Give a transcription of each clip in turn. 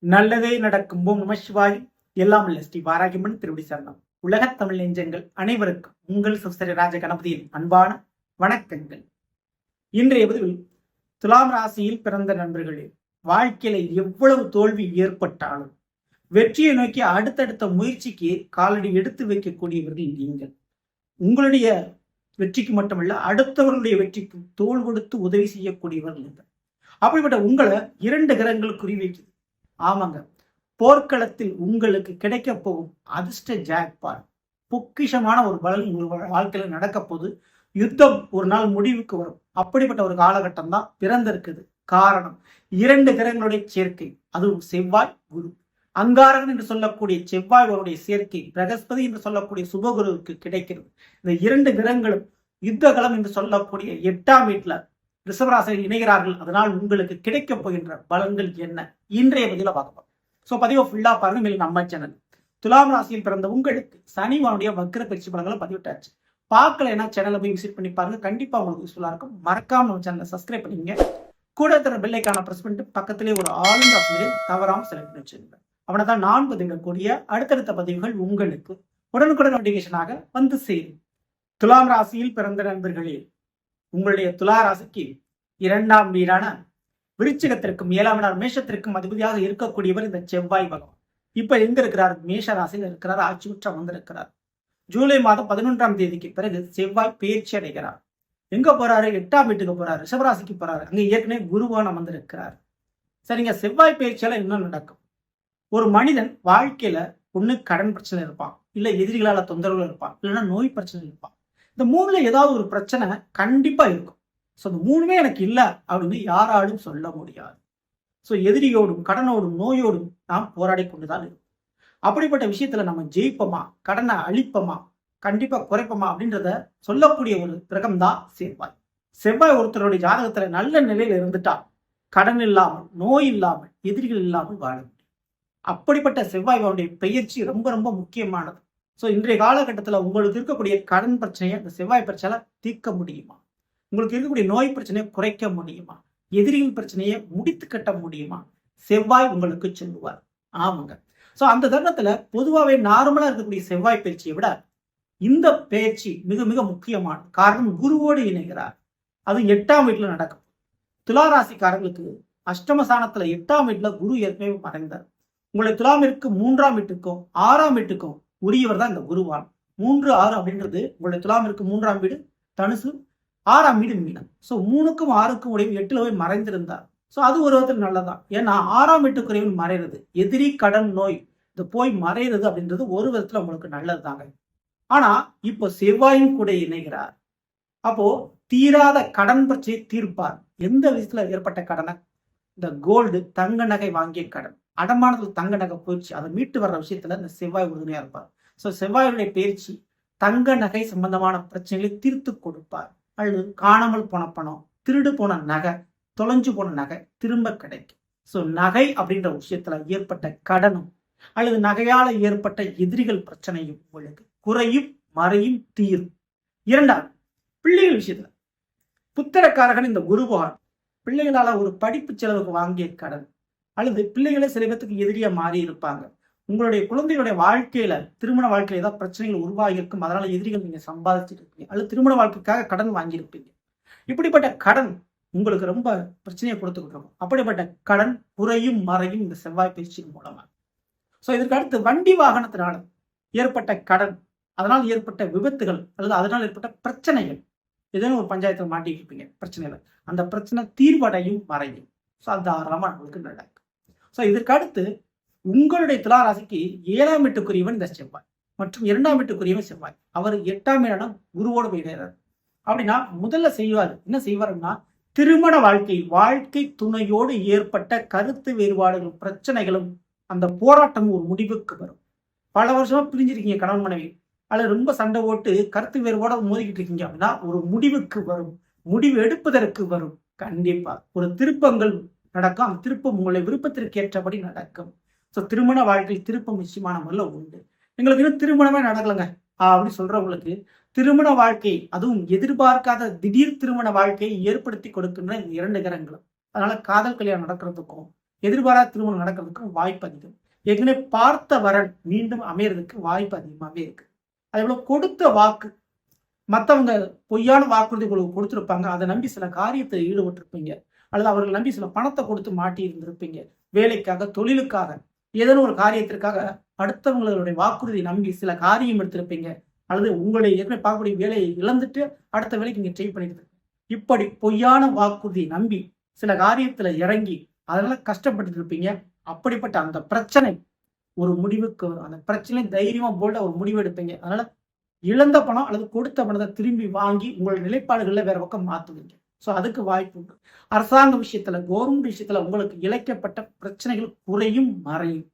நல்லதே நடக்கும். ஓம் நம சிவாய். எல்லாம் இல்ல ஸ்ரீ வாராகிமன் திருவடி சரணம். உலகத் தமிழ் நெஞ்சங்கள் அனைவருக்கும் உங்கள் சுஸ்திர ராஜ கணபதியின் அன்பான வணக்கங்கள். இன்றைய பதிவில் துலாம் ராசியில் பிறந்த நண்பர்களே, வாழ்க்கையில எவ்வளவு தோல்வி ஏற்பட்டாலும் வெற்றியை நோக்கி அடுத்தடுத்த முயற்சிக்கு காலடி எடுத்து வைக்கக்கூடியவர்கள் நீங்கள். உங்களுடைய வெற்றிக்கு மட்டுமல்ல, அடுத்தவர்களுடைய வெற்றிக்கு தோள் கொடுத்து உதவி செய்யக்கூடியவர்கள் நீங்கள். அப்படிப்பட்ட உங்களை 2 கிரகங்கள் குறிவைக்குது. ஆமாங்க, போர்க்களத்தில் உங்களுக்கு கிடைக்க போகும் அதிர்ஷ்ட ஜாக்பாட், பொக்கிஷமான ஒரு பலன் உங்கள் வாழ்க்கையில நடக்க போது. யுத்தம் ஒரு நாள் முடிவுக்கு வரும். அப்படிப்பட்ட ஒரு காலகட்டம் தான் பிறந்திருக்குது. காரணம், 2 கிரகங்களுடைய சேர்க்கை, அதுவும் செவ்வாய் குரு. அங்காரகன் என்று சொல்லக்கூடிய செவ்வாய் அவருடைய சேர்க்கை பிரகஸ்பதி என்று சொல்லக்கூடிய சுபகுருவுக்கு கிடைக்கிறது. இந்த 2 கிரகங்களும் யுத்தகலம் என்று சொல்லக்கூடிய 8ஆம் வீட்டுல ரிஷபராசியில் இணைகிறார்கள். அதனால் உங்களுக்கு கிடைக்க போகின்ற பலன்கள் என்ன, இன்றைய பதில பார்க்கலாம். ஸோ பதிவை ஃபுல்லா பாருங்க. மேலும் நம்ம சேனல் துலாம் ராசியில் பிறந்த உங்களுக்கு சனிவானுடைய வக்ர பயிற்சி பலன்களை பதிவிட்டாச்சு. பார்க்கலைன்னா சேனலை போய் விசிட் பண்ணி பாருங்க. கண்டிப்பா உங்களுக்கு யூஸ்ஃபுல்லா இருக்கும். மறக்காம நம்ம சேனலை சப்ஸ்கிரைப் பண்ணிங்க. கூட தர பெல்லைக்கான பிரஸ் பண்ணிட்டு பக்கத்திலே ஒரு ஆளுங்க ஆப்ஷனை தவறாம செலக்ட் பண்ணி வச்சிருங்க. அவனை தான் நான் பதிவிடக்கூடிய அடுத்தடுத்த பதிவுகள் உங்களுக்கு உடனுக்குடன் நோட்டிபிகேஷனாக வந்து சேரும். துலாம் ராசியில் பிறந்த நண்பர்களே, உங்களுடைய துலா ராசிக்கு 2ஆம் வீடான விருச்சிகத்திற்கும் 7ஆம் வீடான மேஷத்திற்கும் அதிபதியாக இருக்கக்கூடியவர் இந்த செவ்வாய் பகவான். இப்ப எங்க இருக்கிறார்? மேஷ ராசியில் இருக்கிறார். ஆட்சி உச்சம் வந்திருக்கிறார். ஜூலை மாதம் 11ஆம் தேதிக்கு பிறகு செவ்வாய் பயிற்சி அடைகிறார். எங்க போறாரு? 8ஆம் வீட்டுக்கு போறாரு. ரிஷபராசிக்கு போறாரு. அங்க ஏற்கனவே குருவான வந்திருக்கிறார். சரிங்க, செவ்வாய் பயிற்சியால என்ன நடக்கும்? ஒரு மனிதன் வாழ்க்கையில ஒண்ணு கடன் பிரச்சனை இருப்பான், இல்ல எதிரிகளால தொந்தரவுகள் இருப்பான், இல்லைன்னா நோய் பிரச்சனை இருப்பான். இந்த 3ல ஏதாவது ஒரு பிரச்சனை கண்டிப்பா இருக்கும். ஸோ இந்த 3மே எனக்கு இல்லை அப்படின்னு யாராலும் சொல்ல முடியாது. ஸோ எதிரியோடும் கடனோடும் நோயோடும் நாம் போராடி கொண்டுதான் இருக்கும். அப்படிப்பட்ட விஷயத்துல நம்ம ஜெயிப்போமா, கடனை அழிப்போமா, கண்டிப்பா குறைப்போமா அப்படின்றத சொல்லக்கூடிய ஒரு கிரகம் தான் செவ்வாய். செவ்வாய் ஒருத்தருடைய ஜாதகத்துல நல்ல நிலையில இருந்துட்டா கடன் இல்லாமல், நோய் இல்லாமல், எதிரிகள் இல்லாமல் வாழ முடியும். அப்படிப்பட்ட செவ்வாய் பயிற்சி ரொம்ப ரொம்ப முக்கியமானது. ஸோ இன்றைய காலகட்டத்தில் உங்களுக்கு இருக்கக்கூடிய கடன் பிரச்சனையை இந்த செவ்வாய் பிரச்சனை தீர்க்க முடியுமா? உங்களுக்கு இருக்கக்கூடிய நோய் பிரச்சனையை குறைக்க முடியுமா? எதிரிகள் பிரச்சனையை முடித்து கட்ட முடியுமா? செவ்வாய் உங்களுக்கு சொல்லுவார். ஆமாங்க. ஸோ அந்த தருணத்துல பொதுவாகவே நார்மலா இருக்கக்கூடிய செவ்வாய் பயிற்சியை விட இந்த பயிற்சி மிக மிக முக்கியமானது. காரணம், குருவோடு இணைகிறார். அது 8ஆம் வீட்டுல நடக்கும். துளாராசிக்காரர்களுக்கு அஷ்டமஸ்தானத்துல 8ஆம் வீட்டுல குரு ஏற்கனவே மறைந்தார். உங்களை துலாமிற்கு 3ஆம் வீட்டுக்கும் 6ஆம் வீட்டுக்கும் உரியவர் தான் இந்த குருவான். 3, 6 அப்படின்றது உங்களுடைய துலாமிற்கு 3ஆம் வீடு தனுசு, 6ஆம் வீடு மீனம். ஸோ 3க்கும் 6க்கும் உடைய 8ல போய் மறைந்திருந்தார். ஸோ அது ஒரு விதத்தில் நல்லதான். ஏன்னா 6ஆம் வீட்டுக்குரியவன் மறைகிறது, எதிரி கடன் நோய் இது போய் மறைகிறது அப்படின்றது ஒரு விதத்துல உங்களுக்கு நல்லது தாங்க. ஆனா இப்போ செவ்வாயும் கூட இணைகிறார். அப்போ தீராத கடன் பிரச்சனையை தீர்ப்பார். எந்த விஷயத்துல ஏற்பட்ட கடனை, இந்த கோல்டு தங்க நகை வாங்கிய கடன், அடமானத்தில் தங்க நகை போயிடுச்சு, அதை மீட்டு வர்ற விஷயத்துல இந்த செவ்வாய் உறுதுணையா இருப்பார். ஸோ செவ்வாயுடைய பயிற்சி தங்க நகை சம்பந்தமான பிரச்சனைகளை தீர்த்து கொடுப்பார். அல்லது காணாமல் போன பணம், திருடு போன நகை, தொலைஞ்சு போன நகை திரும்ப கிடைக்கும். ஸோ நகை அப்படின்ற விஷயத்துல ஏற்பட்ட கடனும் அல்லது நகையால ஏற்பட்ட எதிரிகள் பிரச்சனையும் உங்களுக்கு குறையும், மறையும், தீரும். 2வது, பிள்ளைகள் விஷயத்துல புத்திரக்காரகன் இந்த குருபகவான் பிள்ளைகளால ஒரு படிப்பு செலவுக்கு வாங்கிய கடன் அல்லது பிள்ளைகளே சில பேருக்கு எதிரியா மாறி இருப்பாங்க. உங்களுடைய குழந்தைகளுடைய வாழ்க்கையில, திருமண வாழ்க்கையில ஏதாவது பிரச்சனைகள் உருவாகி இருக்கும். அதனால எதிரிகள் நீங்க சம்பாதிச்சுட்டு இருப்பீங்க, அல்லது திருமண வாழ்க்கைக்காக கடன் வாங்கியிருப்பீங்க. இப்படிப்பட்ட கடன் உங்களுக்கு ரொம்ப பிரச்சனையை கொடுத்துக்கிட்டு இருக்கும். அப்படிப்பட்ட கடன் குறையும், மறையும் இந்த செவ்வாய் பயிற்சியின் மூலமா. ஸோ இதற்கு அடுத்து, வண்டி வாகனத்தினால ஏற்பட்ட கடன், அதனால் ஏற்பட்ட விபத்துகள் அல்லது அதனால் ஏற்பட்ட பிரச்சனைகள், ஏதேனும் ஒரு பஞ்சாயத்தில் மாட்டிட்டு இருப்பீங்க பிரச்சனையில, அந்த பிரச்சனை தீர்வடையும், மறையும். ஸோ அது தாராளமா உங்களுக்கு நடக்கும். ஸோ இதற்கு அடுத்து, உங்களுடைய துலா ராசிக்கு 7ஆம் வீட்டுக்குரியவன் இந்த செவ்வாய் மற்றும் 2ஆம் வீட்டுக்குரியவன் செவ்வாய். அவர் 8ஆம் வீடான குருவோடு போயிடுறாரு. அப்படின்னா முதல்ல செய்வார், என்ன செய்வாருன்னா, திருமண வாழ்க்கை துணையோடு ஏற்பட்ட கருத்து வேறுபாடுகளும் பிரச்சனைகளும் அந்த போராட்டம் ஒரு முடிவுக்கு வரும். பல வருஷமா பிரிஞ்சிருக்கீங்க கணவன் மனைவி, அல்லது ரொம்ப சண்டை போட்டு கருத்து வேறுபாட மோதிக்கிட்டு இருக்கீங்க அப்படின்னா ஒரு முடிவுக்கு வரும், முடிவு எடுப்பதற்கு வரும். கண்டிப்பா ஒரு திருப்பங்கள் நடக்கும். அந்த திருப்பம் உங்களுடைய விருப்பத்திற்கு ஏற்றபடி நடக்கும். ஸோ திருமண வாழ்க்கையில் திருப்பம் நிச்சயமான முறையில் உண்டு. எங்களுக்கு இன்னும் திருமணமே நடக்கலைங்க அப்படின்னு சொல்றவங்களுக்கு திருமண வாழ்க்கை, அதுவும் எதிர்பார்க்காத திடீர் திருமண வாழ்க்கையை ஏற்படுத்தி கொடுக்கின்ற இந்த 2 கிரகங்களும், அதனால காதல் கல்யாணம் நடக்கிறதுக்கும் எதிர்பாராத திருமணம் நடக்கிறதுக்கு வாய்ப்பு அதிகம். ஏற்கனவே பார்த்த வரன் மீண்டும் அமையறதுக்கு வாய்ப்பு அதிகமாகவே இருக்கு. அதே போல கொடுத்த வாக்கு, மற்றவங்க பொய்யான வாக்குறுதி உங்களுக்கு கொடுத்துருப்பாங்க, அதை நம்பி சில காரியத்தில் ஈடுபட்டிருப்பீங்க, அல்லது அவர்கள் நம்பி சில பணத்தை கொடுத்து மாட்டி இருந்திருப்பீங்க. வேலைக்காக, தொழிலுக்காக, ஏதேனும் ஒரு காரியத்திற்காக அடுத்தவங்களுடைய வாக்குறுதி நம்பி சில காரியம் எடுத்திருப்பீங்க, அல்லது உங்களுடைய ஏற்கனவே பார்க்கக்கூடிய வேலையை இழந்துட்டு அடுத்த வேலைக்கு நீங்க ட்ரை பண்ணிட்டு இப்படி பொய்யான வாக்குறுதி நம்பி சில காரியத்துல இறங்கி அதனால கஷ்டப்பட்டு இருப்பீங்க. அப்படிப்பட்ட அந்த பிரச்சனை ஒரு முடிவுக்கு வரும். அந்த பிரச்சனை தைரியமா போல்டா ஒரு முடிவு எடுப்பீங்க. அதனால இழந்த பணம் அல்லது கொடுத்த பணத்தை திரும்பி வாங்கி உங்களுடைய நிலைப்பாடுகள்ல வேற பக்கம் மாத்துவீங்க. ஸோ அதுக்கு வாய்ப்பு உண்டு. அரசாங்க விஷயத்துல, கவர்மெண்ட் விஷயத்துல உங்களுக்கு இழைக்கப்பட்ட பிரச்சனைகள் குறையும், மறையும்.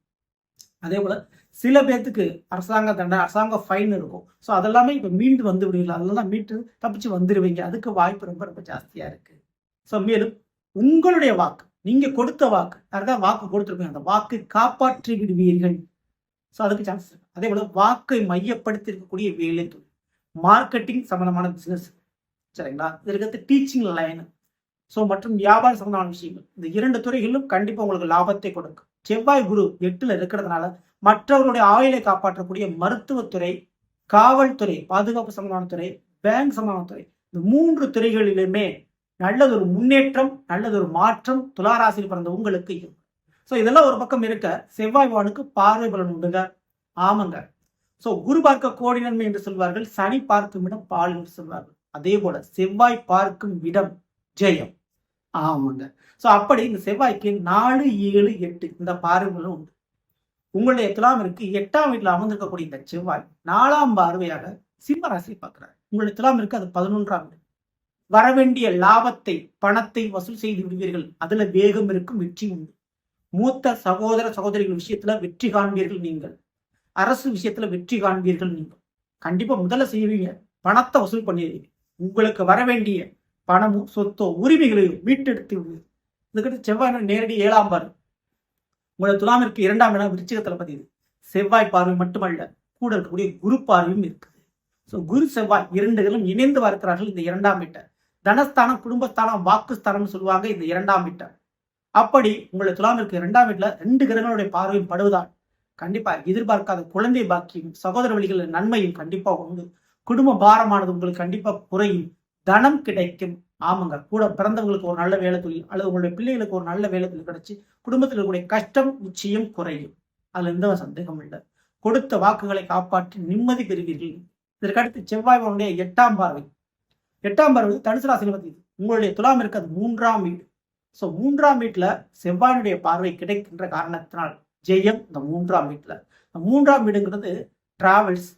அதே போல சில பேர்த்துக்கு அரசாங்க தண்டனை, அரசாங்க ஃபைன் இருக்கும். ஸோ அதெல்லாமே இப்போ மீண்டு வந்து விடுவீங்களா, அதெல்லாம் மீட்டு தப்பிச்சு வந்துடுவீங்க. அதுக்கு வாய்ப்பு ரொம்ப ரொம்ப ஜாஸ்தியா இருக்கு. ஸோ மேலும் உங்களுடைய வாக்கு, நீங்க கொடுத்த வாக்கு, யாருக்காவது வாக்கு கொடுத்துருப்பீங்க, அந்த வாக்கை காப்பாற்றி விடுவீர்கள். ஸோ அதுக்கு சான்ஸ் இருக்கு. அதே போல வாக்கை மையப்படுத்தி இருக்கக்கூடிய வேலை தொழில், மார்க்கெட்டிங் சம்பந்தமான பிசினஸ், சரிங்களா, இதற்கு டீச்சிங் லைன், ஸோ மற்றும் வியாபார சம்பந்தமான விஷயங்கள், இந்த 2 துறைகளிலும் கண்டிப்பா உங்களுக்கு லாபத்தை கொடுக்கும். செவ்வாய் குரு 8ல் இருக்கிறதுனால மற்றவர்களுடைய ஆயுளை காப்பாற்றக்கூடிய மருத்துவத்துறை, காவல்துறை, பாதுகாப்பு சம்பந்தமான துறை, பேங்க் சம்பந்தமான துறை, இந்த 3 துறைகளிலுமே நல்லதொரு முன்னேற்றம், நல்லதொரு மாற்றம் துளாராசியில் பிறந்த உங்களுக்கு இருக்கும். ஸோ இதெல்லாம் ஒரு பக்கம் இருக்க, செவ்வாய் வானுக்கு பார்வை பலன் உண்டுங்க. ஆமாங்க. ஸோ குரு பார்க்க கோடி நன்மை என்று சொல்வார்கள், சனி பார்க்கும் இடம் பால் என்று சொல்வார்கள். அதே போல செவ்வாய் பார்க்கும் இடம் ஜெயம். ஆமாங்க. ஸோ அப்படி இந்த செவ்வாய்க்கு 4, 7, 8 இந்த பார்வைகளும் உண்டு. உங்களுடைய துலாம் இருக்கு 8ஆம் வீட்டில் அமர்ந்திருக்கக்கூடிய இந்த செவ்வாய் 4ஆம் பார்வையாக சிம்ம ராசியை பார்க்கிறார். உங்களுடைய துலாம் இருக்கு அது 11ஆம் வீடு. வரவேண்டிய லாபத்தை, பணத்தை வசூல் செய்து விடுவீர்கள். அதுல வேகம் இருக்கும், வெற்றி உண்டு. மூத்த சகோதர சகோதரிகள் விஷயத்துல வெற்றி காண்பீர்கள். நீங்கள் அரசு விஷயத்துல வெற்றி காண்பீர்கள். நீங்கள் கண்டிப்பா முதல்ல செய்வீங்க, பணத்தை வசூல் பண்ணிடுவீங்க. உங்களுக்கு வரவேண்டிய பணமும் சொத்தோ உரிமைகளையும் மீட்டெடுத்து விடுவீர்கள். இதுக்கடுத்து செவ்வாய் நேரடி 7ஆம் பார்வை உங்களை துலாமிற்கு 2ஆம் இடம் விருச்சிகத்துல பதியுது. செவ்வாய் பார்வை மட்டுமல்ல, கூட இருக்கக்கூடிய குரு பார்வையும் இருக்குது. ஸோ குரு செவ்வாய் 2 பேரும் இணைந்து பார்க்கிறார்கள் இந்த 2ஆம் வீட்டை. தனஸ்தானம், குடும்பஸ்தானம், வாக்குஸ்தானம் சொல்லுவாங்க இந்த 2ஆம் வீட்டை. அப்படி உங்களை துலாமிற்கு 2ஆம் வீட்டுல 2 கிரகங்களுடைய பார்வையும் படுவதால் கண்டிப்பா எதிர்பார்க்காத குழந்தை பாக்கியம், சகோதர வழிகளின் நன்மையும் கண்டிப்பா உண்டு. குடும்ப பாரமானது உங்களுக்கு கண்டிப்பா குறையும், தனம் கிடைக்கும். ஆமாங்க. கூட பிறந்தவங்களுக்கு ஒரு நல்ல வேலை தொழில், அல்லது உங்களுடைய பிள்ளைகளுக்கு ஒரு நல்ல வேலை தொழில் கிடைச்சி குடும்பத்தில் இருக்கக்கூடிய கஷ்டம் நிச்சயம் குறையும். அதுல எந்த சந்தேகம் இல்லை. கொடுத்த வாக்குகளை காப்பாற்றி நிம்மதி பெறுவீர்கள். இதற்கடுத்து செவ்வாய் 8ஆம் பார்வை, 8ஆம் பார்வை தனுசு ராசியில் பத்தி உங்களுடைய துலாம் இருக்கு அது 3ஆம் வீடு. ஸோ 3ஆம் வீட்டுல செவ்வாயினுடைய பார்வை கிடைக்கின்ற காரணத்தினால் ஜெயம் இந்த 3ஆம் வீட்டுல. 3ஆம் வீடுங்கிறது டிராவல்ஸ்,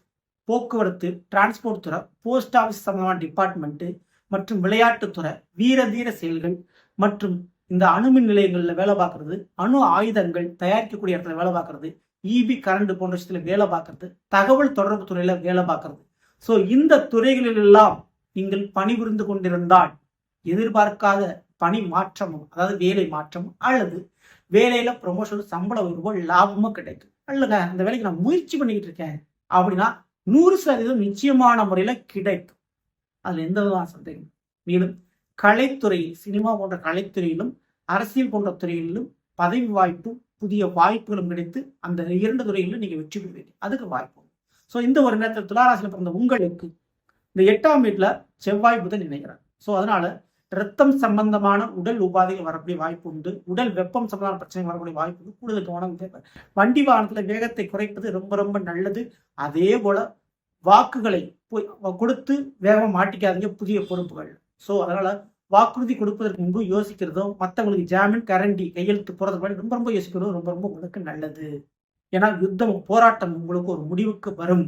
போக்குவரத்து, டிரான்ஸ்போர்ட் துறை, போஸ்ட் ஆஃபீஸ் சம்பந்தமான டிபார்ட்மெண்ட் மற்றும் விளையாட்டுத்துறை, வீர தீர செயல்கள் மற்றும் இந்த அணுமின் நிலையங்களில் வேலை பார்க்கறது, அணு ஆயுதங்கள் தயாரிக்கக்கூடிய இடத்துல வேலை பார்க்கறது, இபி கரண்ட் போன்ற விஷயத்துல வேலை பார்க்கறது, தகவல் தொடர்பு துறையில வேலை பார்க்கறது. ஸோ இந்த துறைகளிலெல்லாம் நீங்கள் பணிபுரிந்து கொண்டிருந்தால் எதிர்பார்க்காத பணி மாற்றமும், அதாவது வேலை மாற்றமும், அல்லது வேலையில ப்ரொமோஷன், சம்பள உயர்வோ, லாபமும் கிடைக்கும். அல்லங்க அந்த வேலைக்கு நான் முயற்சி பண்ணிக்கிட்டு இருக்கேன் அப்படின்னா 100% நிச்சயமான முறையில கிடைக்கும். அதுல எந்த விதமான சந்தேகம். மேலும் கலைத்துறையில், சினிமா போன்ற கலைத்துறையிலும் அரசியல் போன்ற துறைகளிலும் பதவி வாய்ப்பும் புதிய வாய்ப்புகளும் கிடைத்து அந்த 2 துறைகளிலும் நீங்க வெற்றி பெறுவீங்க. அதுக்கு வாய்ப்பு. ஸோ இந்த ஒரு நேரத்தில் துளாராசியில் பிறந்த உங்களுக்கு இந்த 8ஆம் வீட்டுல செவ்வாய் புதன் இணைகிறார். ஸோ அதனால ரத்தம் சம்பந்தமான உடல் உபாதைகள் வரக்கூடிய வாய்ப்பு உண்டு. உடல் வெப்பம் சம்பந்தமான பிரச்சனை வரக்கூடிய வாய்ப்பு உண்டு. கூடுதல் கவனம் தேவை. வண்டி வாகனத்துல வேகத்தை குறைப்பது ரொம்ப ரொம்ப நல்லது. அதே போல வாக்குகளை கொடுத்து வேகமா மாட்டிக்காதீங்க புதிய பொறுப்புகள். ஸோ அதனால வாக்குறுதி கொடுப்பதற்கு முன்பு யோசிக்கிறதும், மற்றவங்களுக்கு ஜாமீன் கேரண்டி கையெழுத்து போறதுக்கு ரொம்ப ரொம்ப யோசிக்கிறதும் ரொம்ப ரொம்ப உங்களுக்கு நல்லது. ஏன்னா யுத்தம், போராட்டம் உங்களுக்கு ஒரு முடிவுக்கு வரும்.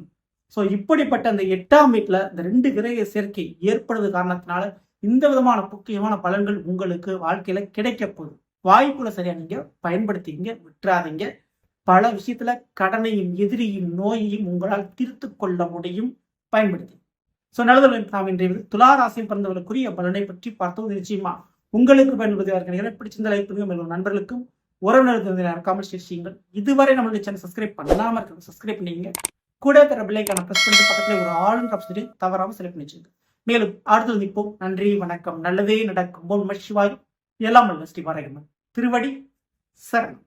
ஸோ இப்படிப்பட்ட அந்த 8ஆம் வீட்டுல இந்த 2 கிரக சேர்க்கை ஏற்படுவது காரணத்தினால இந்த விதமான முக்கியமான பலன்கள் உங்களுக்கு வாழ்க்கையில கிடைக்க போகுது. வாய்ப்புகளை சரியா நீங்க பயன்படுத்திங்க, விட்டுறாதீங்க. பல விஷயத்துல கடனையும், எதிரியும், நோயையும் உங்களால் தீர்த்து கொள்ள முடியும், பயன்படுத்தி. ஸோ நல்லது. நாம் இன்றைய துளாராசியில் பிறந்தவர்களுக்குரிய பலனை பற்றி பார்த்தோம். நிச்சயமா உங்களுக்கு பயன்படுத்தி பிடிச்சிருந்த லைக் பண்ணுங்க. நண்பர்களுக்கும் உறவினர்களுக்கு கமெண்ட் செய்யுங்கள். இதுவரை நம்மளுடைய சேனல் சப்ஸ்கிரைப் பண்ணாம இருக்கிறது சப்ஸ்கிரைப் பண்ணிங்க. கூட இருக்கிற பெல்லைக்கான பிரஸ் பண்ணிட்டு பக்கத்துல ஒரு ஆளுங்க ஆப்ஷன் தவறாம செலக்ட் பண்ணி வச்சுங்க. மேலும் அடுத்தது நிற்போம். நன்றி, வணக்கம். நல்லதே நடக்கும். ஓம் நம சிவாய். எல்லாம் ஸ்ரீ பாரகமன் திருவடி சரணம்.